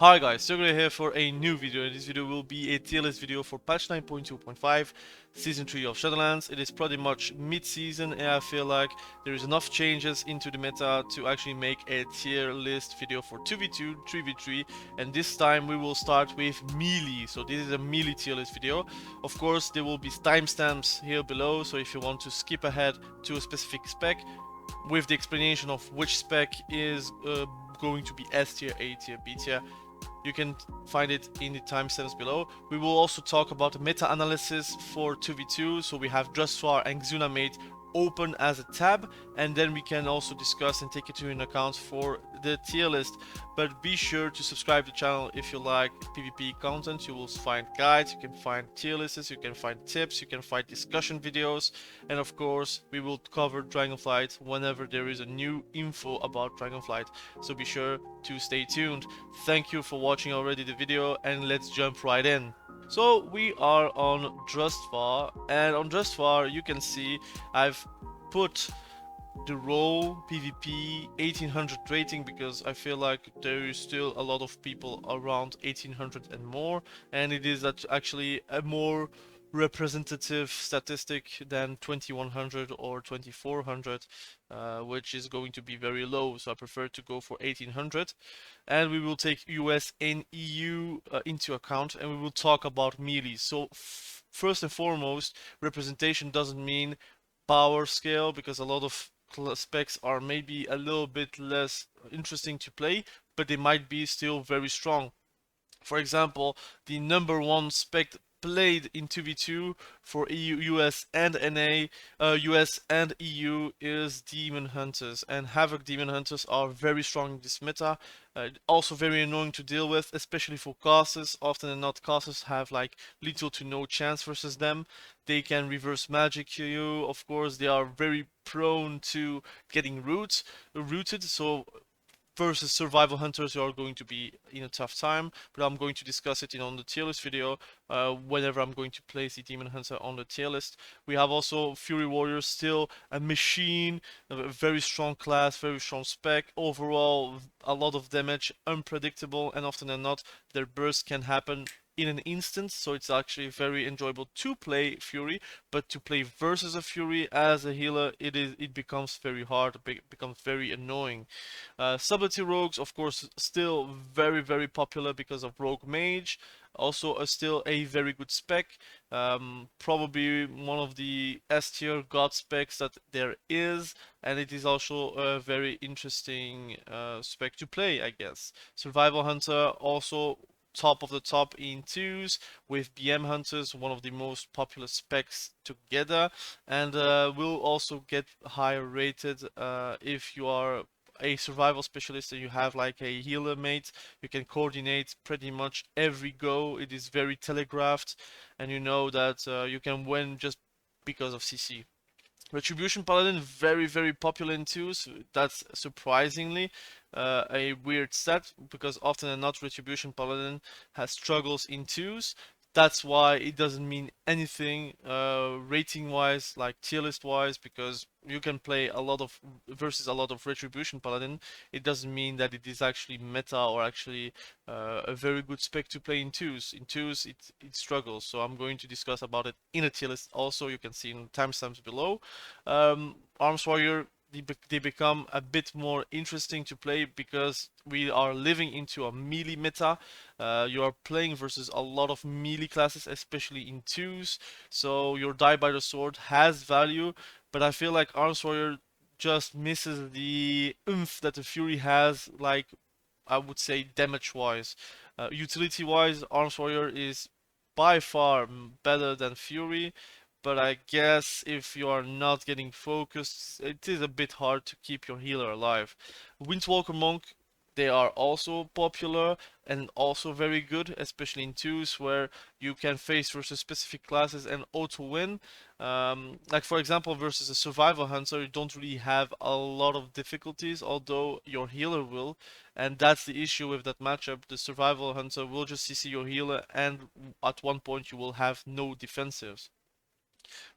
Hi guys, Thogrey here for a new video. This video will be a tier list video for patch 9.2.5 Season 3 of Shadowlands. It is pretty much mid-season and I feel like there is enough changes into the meta to actually make a tier list video for 2v2, 3v3, and this time we will start with melee. So this is a melee tier list video. Of course there will be timestamps here below, so if you want to skip ahead to a specific spec with the explanation of which spec is going to be S tier, A tier, B tier, you can find it in the timestamps below. We will also talk about the meta-analysis for 2v2, so we have Drustvar and Xunamate open as a tab, and then we can also discuss and take it into account for the tier list. But be sure to subscribe to the channel if you like PvP content. You will find guides, you can find tier lists, you can find tips, you can find discussion videos, and of course we will cover Dragonflight whenever there is a new info about Dragonflight, so be sure to stay tuned. Thank you for watching already the video, and let's jump right in. So we are on Drustvar, and on Drustvar you can see I've put the role PvP 1800 rating because I feel like there is still a lot of people around 1800 and more, and it is actually a more representative statistic than 2100 or 2400, which is going to be very low, so I prefer to go for 1800. And we will take US and EU into account, and we will talk about melee. So first and foremost, representation doesn't mean power scale, because a lot of specs are maybe a little bit less interesting to play, but they might be still very strong. For example, the number one spec played in 2v2 for EU, US and NA, US and EU is Demon Hunters, and HAVOC Demon Hunters are very strong in this meta. Also very annoying to deal with, especially for casters. Often than not, casters have like little to no chance versus them. They can reverse magic you, of course. They are very prone to getting rooted, so versus survival hunters you are going to be in a tough time, but I'm going to discuss it on the tier list video whenever I'm going to place the demon hunter on the tier list. We have also fury warriors, still a machine, a very strong class, very strong spec, overall a lot of damage, unpredictable, and often than not their burst can happen in an instant, so it's actually very enjoyable to play Fury, but to play versus a Fury as a healer, it becomes very hard, it becomes very annoying. Subtlety rogues, of course, still very popular because of Rogue Mage. Also, still a very good spec. Probably one of the S tier god specs that there is, and it is also a very interesting spec to play, I guess. Survival Hunter also top of the top in twos with BM Hunters, one of the most popular specs together, and will also get higher rated if you are a survival specialist and you have like a healer mate. You can coordinate pretty much every go. It is very telegraphed, and you know that you can win just because of CC. Retribution Paladin, very popular in twos. That's surprisingly a weird stat, because often than not Retribution Paladin has struggles in twos. That's why it doesn't mean anything rating wise, like tier list wise, because you can play a lot of versus a lot of Retribution Paladin. It doesn't mean that it is actually meta or actually a very good spec to play in twos. In twos it struggles, so I'm going to discuss about it in a tier list also. You can see in the timestamps below. Arms Warrior, they become a bit more interesting to play because we are living into a melee meta. You are playing versus a lot of melee classes, especially in twos, so your die by the sword has value, but I feel like Arms Warrior just misses the oomph that the Fury has, like I would say damage wise. Utility wise, Arms Warrior is by far better than Fury, but I guess if you are not getting focused, it is a bit hard to keep your healer alive. Windwalker Monk, they are also popular and also very good, especially in twos where you can face versus specific classes and auto win. Like for example versus a survival hunter, you don't really have a lot of difficulties, although your healer will, and that's the issue with that matchup. The survival hunter will just CC your healer, and at one point you will have no defensives.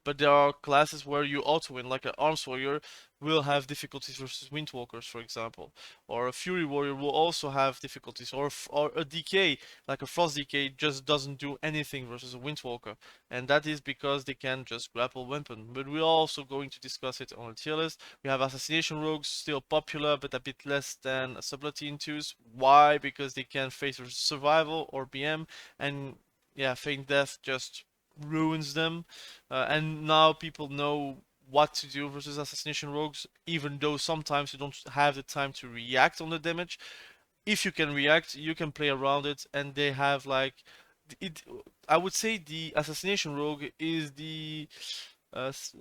But there are classes where you auto win, like an arms warrior will have difficulties versus windwalkers, for example, or a fury warrior will also have difficulties, or a DK like a frost DK just doesn't do anything versus a windwalker, and that is because they can just grapple weapon. But we're also going to discuss it on a tier list. We have Assassination Rogues, still popular but a bit less than Sublatine 2s. Why? Because they can face survival or BM, and yeah, feign death just ruins them, and now people know what to do versus Assassination Rogues, even though sometimes you don't have the time to react on the damage. If you can react, you can play around it, and they have like it. I would say the Assassination Rogue is the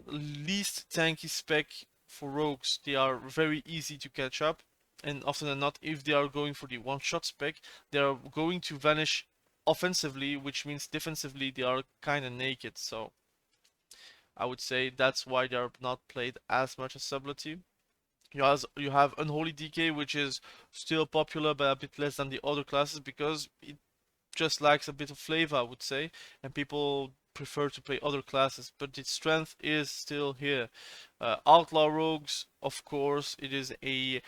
least tanky spec for rogues. They are very easy to catch up, and often than not, if they are going for the one-shot spec, they are going to vanish offensively, which means defensively they are kind of naked. So I would say that's why they are not played as much as Subtlety. You have Unholy Dk, which is still popular but a bit less than the other classes because it just lacks a bit of flavor, I would say, and people prefer to play other classes, but its strength is still here. Outlaw Rogues, of course, it is a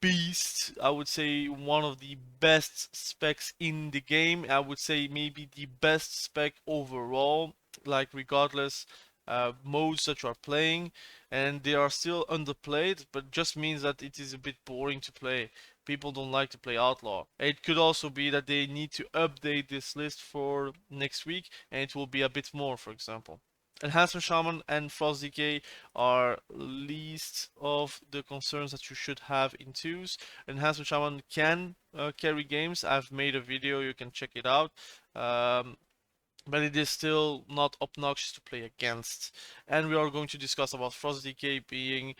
beast. I would say one of the best specs in the game. I would say maybe the best spec overall, like regardless modes that you are playing, and they are still underplayed, but just means that it is a bit boring to play. People don't like to play Outlaw. It could also be that they need to update this list for next week, and it will be a bit more, for example. Enhancement Shaman and Frost Decay are least of the concerns that you should have in twos. Enhancement Shaman can carry games. I've made a video, you can check it out. But it is still not obnoxious to play against. And we are going to discuss about Frost Decay being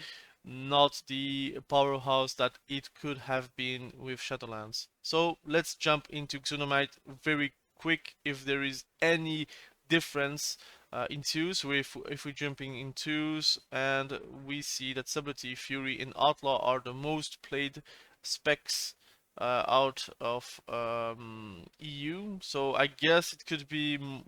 not the powerhouse that it could have been with Shadowlands. So let's jump into Xenomite very quick if there is any difference in twos. So if we're jumping in twos and we see that Subtlety, Fury, and Outlaw are the most played specs out of EU. So I guess it could be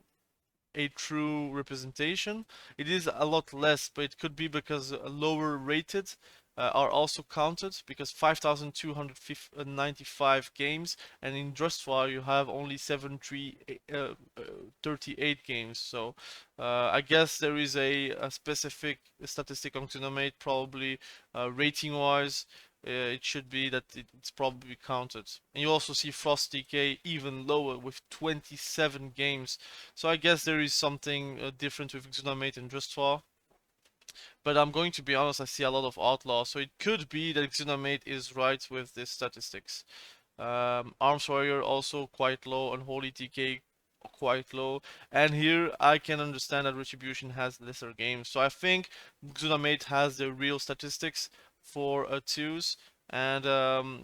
a true representation. It is a lot less, but it could be because lower rated are also counted because 5,295 games, and in Drustvar you have only 738 games. So I guess there is a specific statistic on Xenomate, probably rating wise. It should be that it's probably counted. And you also see Frost DK even lower with 27 games. So I guess there is something different with Xenomate and Drustvar. But I'm going to be honest, I see a lot of Outlaw, so it could be that Xenomate is right with these statistics. Arms Warrior also quite low, Unholy Dk quite low, and here I can understand that Retribution has lesser games. So I think Xenomate has the real statistics for twos, and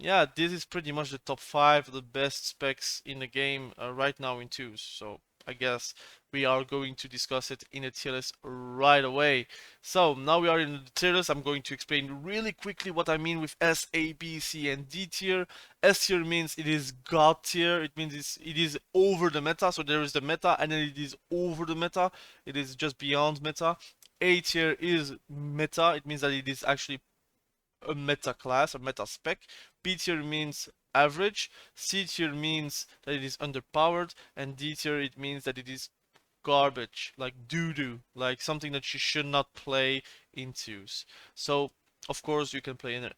yeah, this is pretty much the top 5 of the best specs in the game right now in twos. So I guess we are going to discuss it in a tier list right away. So now we are in the tier list. I'm going to explain really quickly what I mean with S, A, B, C, and D tier. S tier means it is God tier. It means it is over the meta. So there is the meta, and then it is over the meta. It is just beyond meta. A tier is meta. It means that it is actually a meta class, a meta spec. B tier means average. C tier means that it is underpowered, and D tier it means that it is garbage, like doo-doo, like something that you should not play in twos. So of course you can play in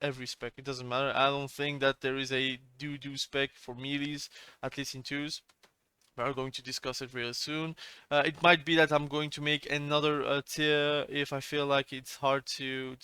every spec, it doesn't matter. I don't think that there is a doo-doo spec for melees, at least in twos. We are going to discuss it real soon. It might be that I'm going to make another tier if I feel like it's hard to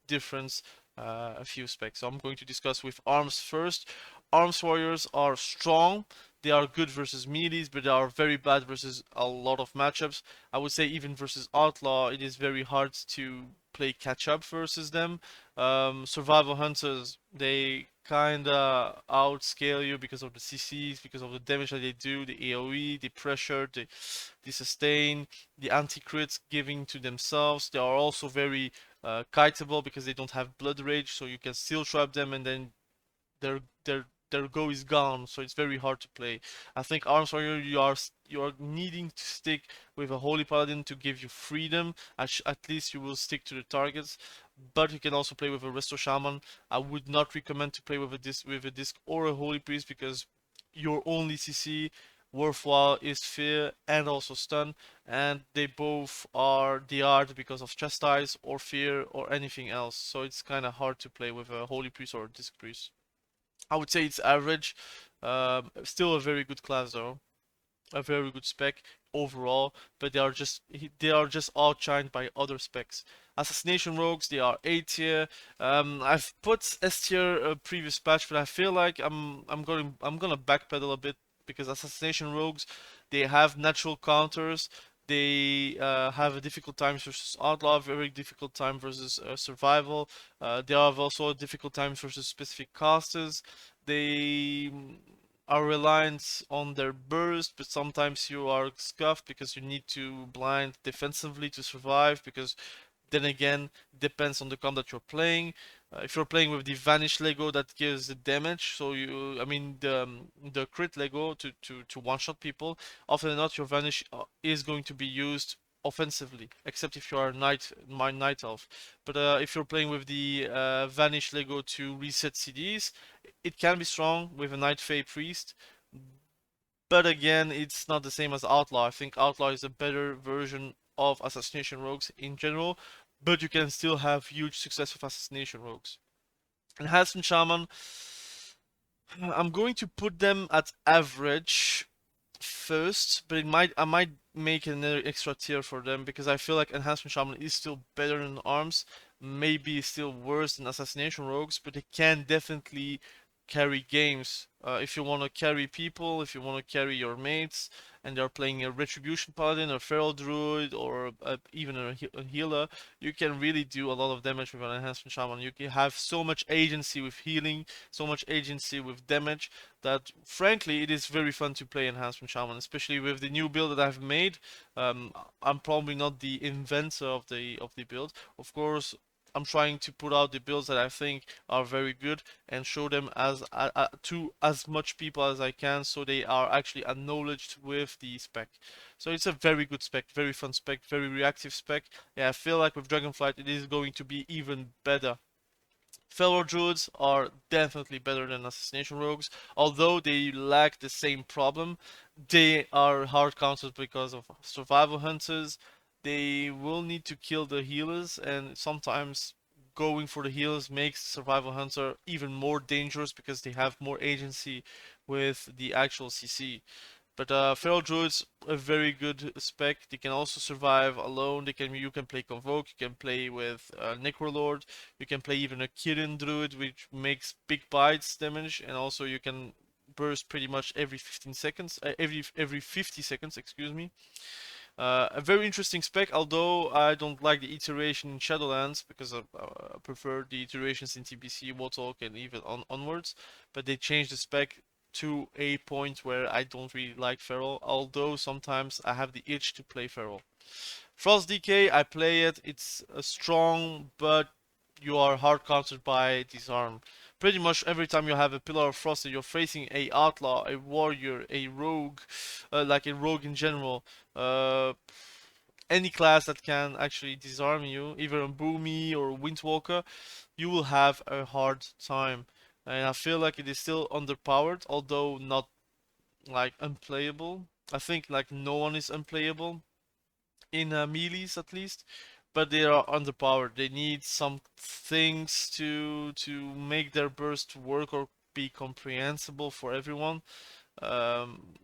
difference a few specs. So I'm going to discuss with arms first. Arms warriors are strong. They are good versus melees, but they are very bad versus a lot of matchups. I would say even versus outlaw, it is very hard to play catch up versus them. Survival hunters, they kinda outscale you because of the CCs, because of the damage that they do, the AoE, the pressure, the sustain, the anti-crits giving to themselves. They are also very kiteable because they don't have blood rage, so you can still trap them and then they're their go is gone, so it's very hard to play. I think Arms Warrior, you are needing to stick with a Holy Paladin to give you freedom. At least you will stick to the targets. But you can also play with a Resto Shaman. I would not recommend to play with a disc or a Holy Priest, because your only CC worthwhile is fear and also stun, and they both are DR'd because of chastise or fear or anything else. So it's kind of hard to play with a Holy Priest or a disc priest. I would say it's average. Still a very good class though, a very good spec overall, but they are just outshined by other specs. Assassination Rogues, they are A tier. I've put S tier previous patch, but I feel like I'm gonna backpedal a bit, because Assassination Rogues, they have natural counters. They have a difficult time versus Outlaw, very difficult time versus Survival. They have also a difficult time versus specific casters. They are reliant on their burst, but sometimes you are scuffed because you need to blind defensively to survive, because then again, depends on the comp that you're playing. If you're playing with the Vanish Lego, that gives the damage, so I mean the crit Lego to one-shot people. Often not, your Vanish is going to be used offensively, except if you are Night Elf. But if you're playing with the Vanish Lego to reset CDs, it can be strong with a Night Fae Priest. But again, it's not the same as Outlaw. I think Outlaw is a better version of Assassination Rogues in general, but you can still have huge success with Assassination Rogues. Enhancement Shaman, I'm going to put them at average first, but I might make another extra tier for them, because I feel like Enhancement Shaman is still better than Arms, maybe still worse than Assassination Rogues, but they can definitely carry games. If you want to carry people, if you want to carry your mates, and they're playing a Retribution Paladin, a Feral Druid, or even a healer, you can really do a lot of damage with an Enhancement Shaman. You can have so much agency with healing, so much agency with damage, that frankly it is very fun to play Enhancement Shaman, especially with the new build that I've made. I'm probably not the inventor of the build. Of course, I'm trying to put out the builds that I think are very good and show them to as much people as I can, so they are actually acknowledged with the spec. So it's a very good spec, very fun spec, very reactive spec. Yeah, I feel like with Dragonflight it is going to be even better. Fellow Druids are definitely better than Assassination Rogues, although they lack the same problem. They are hard countered because of Survival Hunters. They will need to kill the healers, and sometimes going for the healers makes Survival Hunter even more dangerous, because they have more agency with the actual CC. But Feral Druids, a very good spec. They can also survive alone. You can play Convoke, you can play with Necrolord, you can play even a Kirin Druid, which makes big bites damage, and also you can burst pretty much every 15 seconds, every 50 seconds, excuse me. A very interesting spec, although I don't like the iteration in Shadowlands, because I prefer the iterations in TBC, Warlock, and even onwards. But they changed the spec to a point where I don't really like Feral, although sometimes I have the itch to play Feral. Frost DK, I play it, it's strong, but you are hard countered by Disarm. Pretty much every time you have a Pillar of Frost and you're facing a Outlaw, a Warrior, a Rogue, like a Rogue in general, uh, any class that can actually disarm you, either a Boomy or Windwalker, you will have a hard time. And I feel like it is still underpowered, although not like unplayable. I think like no one is unplayable in melees at least, but they are underpowered. They need some things to make their burst work or be comprehensible for everyone. Um,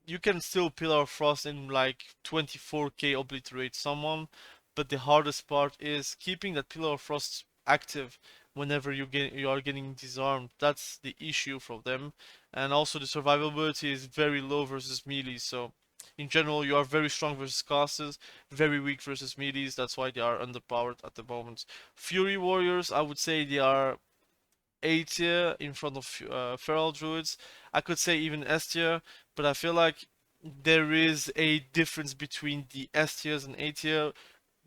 you can still Pillar of Frost in like 24k obliterate someone, but the hardest part is keeping that Pillar of Frost active whenever you are getting disarmed. That's the issue for them, and also the survivability is very low versus melee. So in general, you are very strong versus casters, very weak versus melees. That's why they are underpowered at the moment. Fury Warriors, I would say they are A tier in front of Feral Druids. I could say even S tier, but I feel like there is a difference between the S tiers and A tier.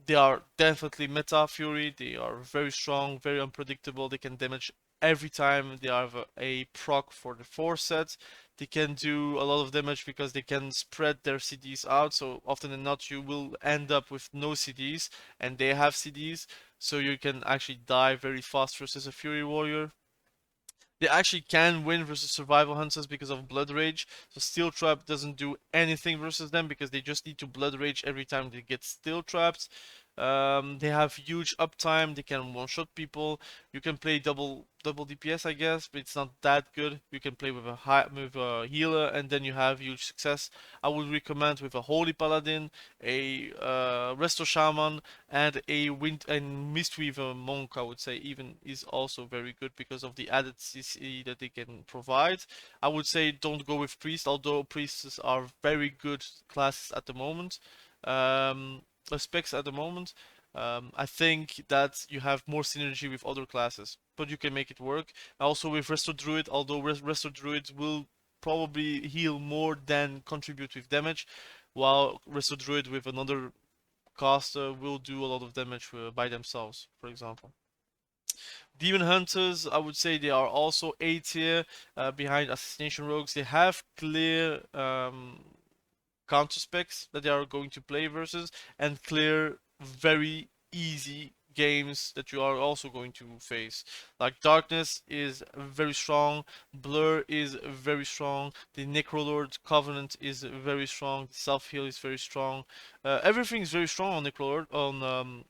They are definitely meta Fury. They are very strong, very unpredictable. They can damage every time they have a proc for the 4 set. They can do a lot of damage because they can spread their CDs out, so often than not you will end up with no CDs, and they have CDs, so you can actually die very fast versus a Fury Warrior. They actually can win versus Survival Hunters because of Blood Rage, so Steel Trap doesn't do anything versus them because they just need to Blood Rage every time they get Steel Trapped. They have huge uptime, they can one-shot people. You can play double DPS, I guess, but it's not that good. You can play with a healer, and then you have huge success. I would recommend with a Holy Paladin, a Resto Shaman, and a Mistweaver Monk. I would say even is also very good because of the added CC that they can provide. I would say don't go with Priest, although Priests are very good classes at the moment. Specs at the moment. I think that you have more synergy with other classes, but you can make it work. Also with Resto Druid, although Resto Druid will probably heal more than contribute with damage, while Resto Druid with another caster will do a lot of damage by themselves, for example. Demon Hunters, I would say they are also A tier behind Assassination Rogues. They have clear counter specs that they are going to play versus, and clear very easy games that you are also going to face. Like Darkness is very strong, Blur is very strong, the Necrolord Covenant is very strong, the Self Heal is very strong. Everything is very strong on Necrolord, on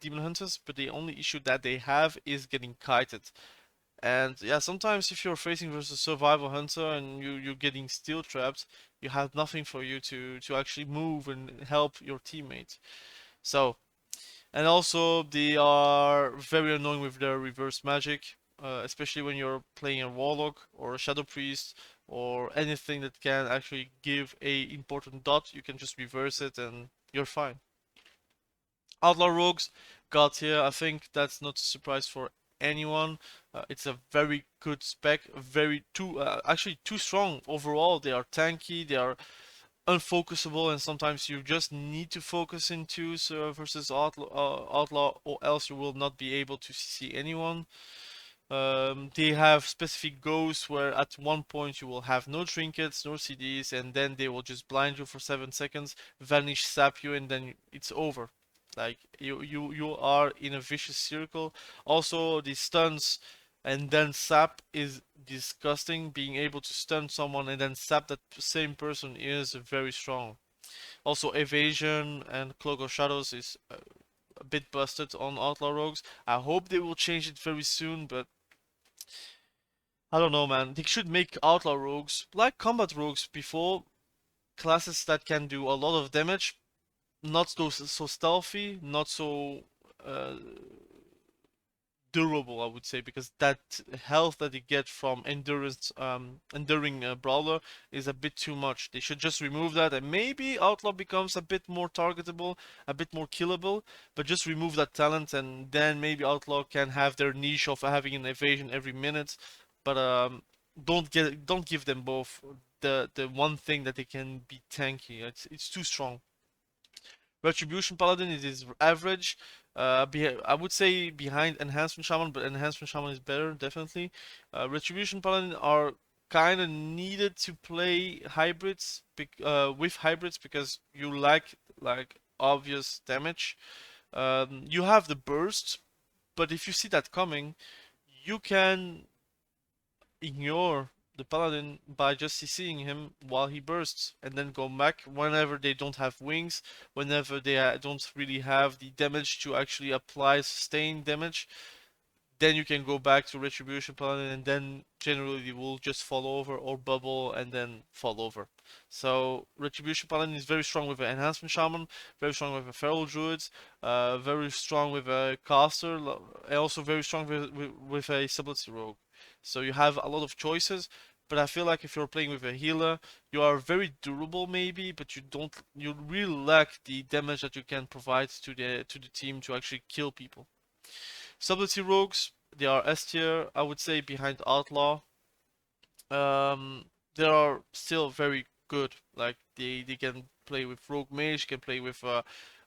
Demon Hunters, but the only issue that they have is getting kited. And yeah, sometimes if you're facing versus Survival Hunter and you're getting steel trapped, you have nothing for you to actually move and help your teammate. So, and also they are very annoying with their reverse magic, especially when you're playing a warlock or a shadow priest or anything that can actually give a important dot. You can just reverse it and you're fine. Outlaw Rogues got here. I think that's not a surprise for anyone. It's a very good spec, very actually too strong overall. They are tanky, they are unfocusable, and sometimes you just need to focus into versus Outlaw, or else you will not be able to CC anyone. They have specific ghosts where at one point you will have no trinkets, no CDs, and then they will just blind you for 7 seconds, vanish, sap you, and then it's over. Like you are in a vicious circle. Also, the stuns and then sap is disgusting. Being able to stun someone and then sap that same person is very strong. Also, evasion and cloak of shadows is a bit busted on outlaw rogues. I hope they will change it very soon, but I don't know, man. They should make outlaw rogues like combat rogues before, classes that can do a lot of damage, not so stealthy, not so uh, durable, I would say, because that health that you get from enduring brawler is a bit too much. They should just remove that, and maybe outlaw becomes a bit more targetable, a bit more killable. But just remove that talent, and then maybe outlaw can have their niche of having an evasion every minute. But don't give them both. The one thing that they can be tanky. It's too strong. Retribution Paladin is average. I would say behind Enhancement Shaman, but Enhancement Shaman is better, definitely. Retribution Paladin are kind of needed to play hybrids with hybrids because you lack like obvious damage. You have the burst, but if you see that coming, you can ignore the paladin by just CCing him while he bursts, and then go back whenever they don't have wings, whenever they don't really have the damage to actually apply sustained damage. Then you can go back to Retribution Paladin, and then generally they will just fall over or bubble and then fall over. So Retribution Paladin is very strong with an Enhancement Shaman, very strong with a Feral Druid, very strong with a Caster, and also very strong with a Stability Rogue. So you have a lot of choices, but I feel like if you're playing with a healer, you are very durable maybe, but you really lack the damage that you can provide to the team to actually kill people. Stability Rogues, they are S tier, I would say, behind Outlaw. They are still very good. Like they can play with Rogue Mage, can play with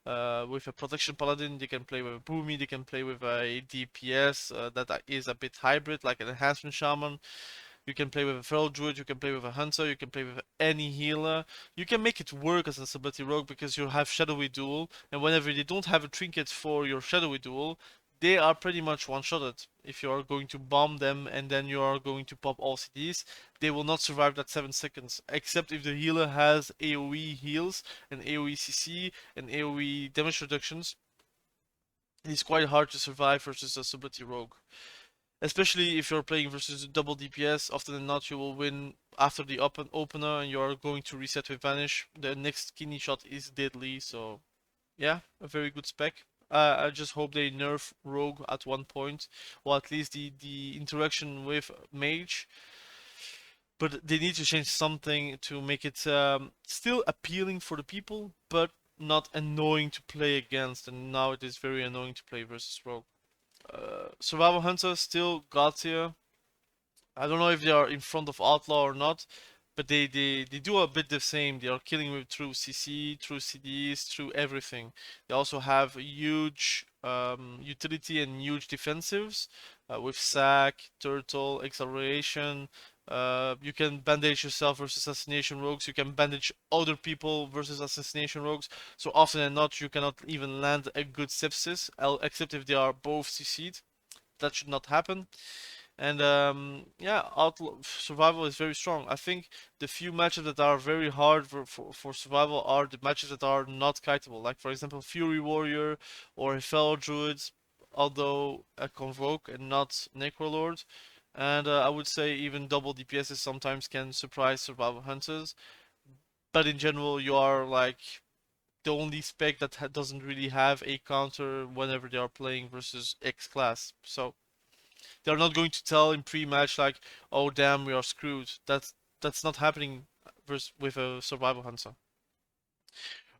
With a protection paladin, they can play with a boomy, they can play with a DPS that is a bit hybrid, like an enhancement shaman. You can play with a feral druid, you can play with a hunter, you can play with any healer. You can make it work as a stability rogue because you have shadowy duel, and whenever they don't have a trinket for your shadowy duel, they are pretty much one-shotted. If you are going to bomb them and then you are going to pop all CDs, they will not survive that 7 seconds, except if the healer has AoE heals and AoE CC and AoE damage reductions. It is quite hard to survive versus a stability rogue. Especially if you're playing versus double DPS, often than not you will win after the opener and you're going to reset with Vanish. The next kidney shot is deadly, so yeah, a very good spec. I just hope they nerf Rogue at one point, or at least the interaction with Mage. But they need to change something to make it still appealing for the people, but not annoying to play against. And now it is very annoying to play versus Rogue. Survival Hunter still god tier. I don't know if they are in front of Outlaw or not, but they do a bit the same. They are killing with through CC, through CDs, through everything. They also have huge utility and huge defensives with sack, turtle, acceleration. You can bandage yourself versus assassination rogues. You can bandage other people versus assassination rogues. So often than not, you cannot even land a good sepsis, except if they are both CC'd. That should not happen. And yeah, Outlaw survival is very strong. I think the few matches that are very hard for survival are the matches that are not kiteable. Like for example, Fury Warrior or Fellow Druids, although a Convoke and not Necrolord. And I would say even double DPSs sometimes can surprise survival hunters. But in general, you are like the only spec that doesn't really have a counter whenever they are playing versus X class. So they're not going to tell in pre-match like, "Oh damn, we are screwed." That's not happening with a survival hunter.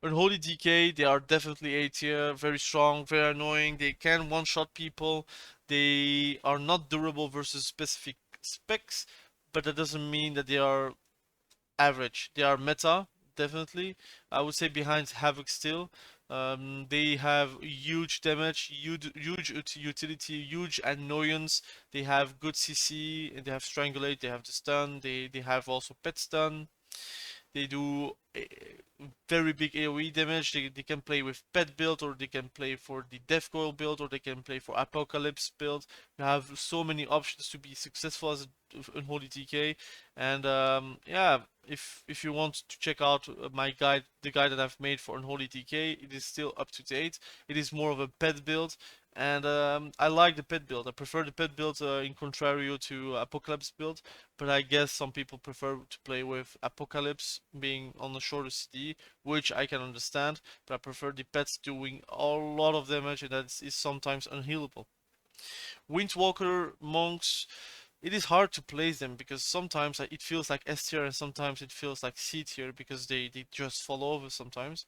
Unholy Dk, they are definitely A tier, very strong, very annoying. They can one-shot people. They are not durable versus specific specs, but that doesn't mean that they are average. They are meta, definitely. I would say behind HAVOC still. They have huge damage, huge utility, huge annoyance. They have good CC, they have Strangulate, they have the stun, they have also pet stun. They do very big AoE damage. They can play with pet build, or they can play for the death coil build, or they can play for apocalypse build. You have so many options to be successful as Unholy Dk. And yeah, if you want to check out my guide, the guide that I've made for Unholy Dk, it is still up to date. It is more of a pet build, and I like the pet build. I prefer the pet build in contrario to Apocalypse build, but I guess some people prefer to play with Apocalypse being on the shorter CD, which I can understand, but I prefer the pets doing a lot of damage, and that is sometimes unhealable. Windwalker monks, it is hard to place them because sometimes it feels like S tier and sometimes it feels like C tier because they just fall over sometimes.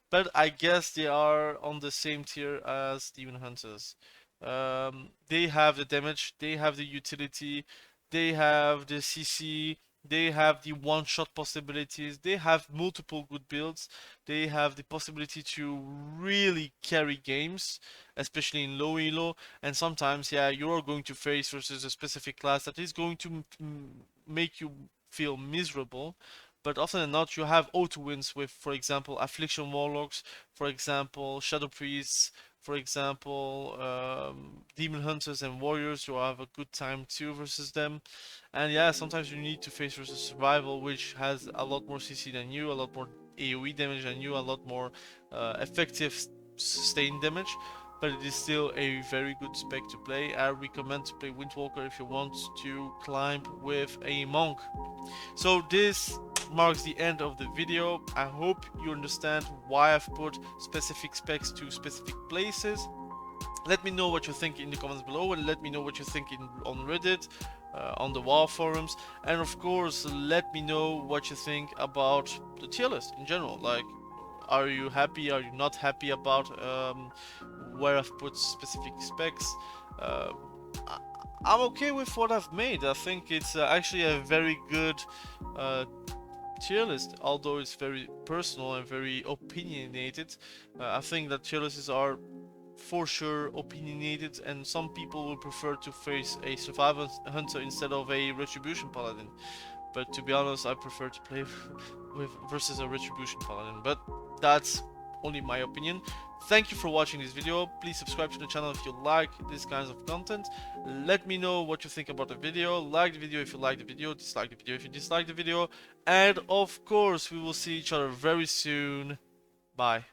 But I guess they are on the same tier as Demon Hunters. They have the damage, they have the utility, they have the CC, they have the one-shot possibilities, they have multiple good builds, they have the possibility to really carry games, especially in low elo, and sometimes, yeah, you're going to face versus a specific class that is going to make you feel miserable, but often than not, you have auto wins with, for example, affliction warlocks, for example, shadow priests, for example, demon hunters and warriors. You have a good time too versus them. And yeah, sometimes you need to face versus survival, which has a lot more CC than you, a lot more AoE damage than you, a lot more effective sustained damage. But it is still a very good spec to play. I recommend to play Windwalker if you want to climb with a monk. So this marks the end of the video. I hope you understand why I've put specific specs to specific places. Let me know what you think in the comments below, and let me know what you think on Reddit, on the WoW forums, and of course let me know what you think about the tier list in general. Like, are you happy, are you not happy about where I've put specific specs? Uh, I'm okay with what I've made. I think it's actually a very good uh, tier list, although it's very personal and very opinionated. I think that tier lists are for sure opinionated, and some people will prefer to face a survival hunter instead of a retribution paladin. But to be honest, I prefer to play with versus a retribution paladin. But that's only my opinion. Thank you for watching this video. Please subscribe to the channel if you like this kinds of content. Let me know what you think about the video. Like the video if you like the video, dislike the video if you dislike the video, and of course we will see each other very soon. Bye.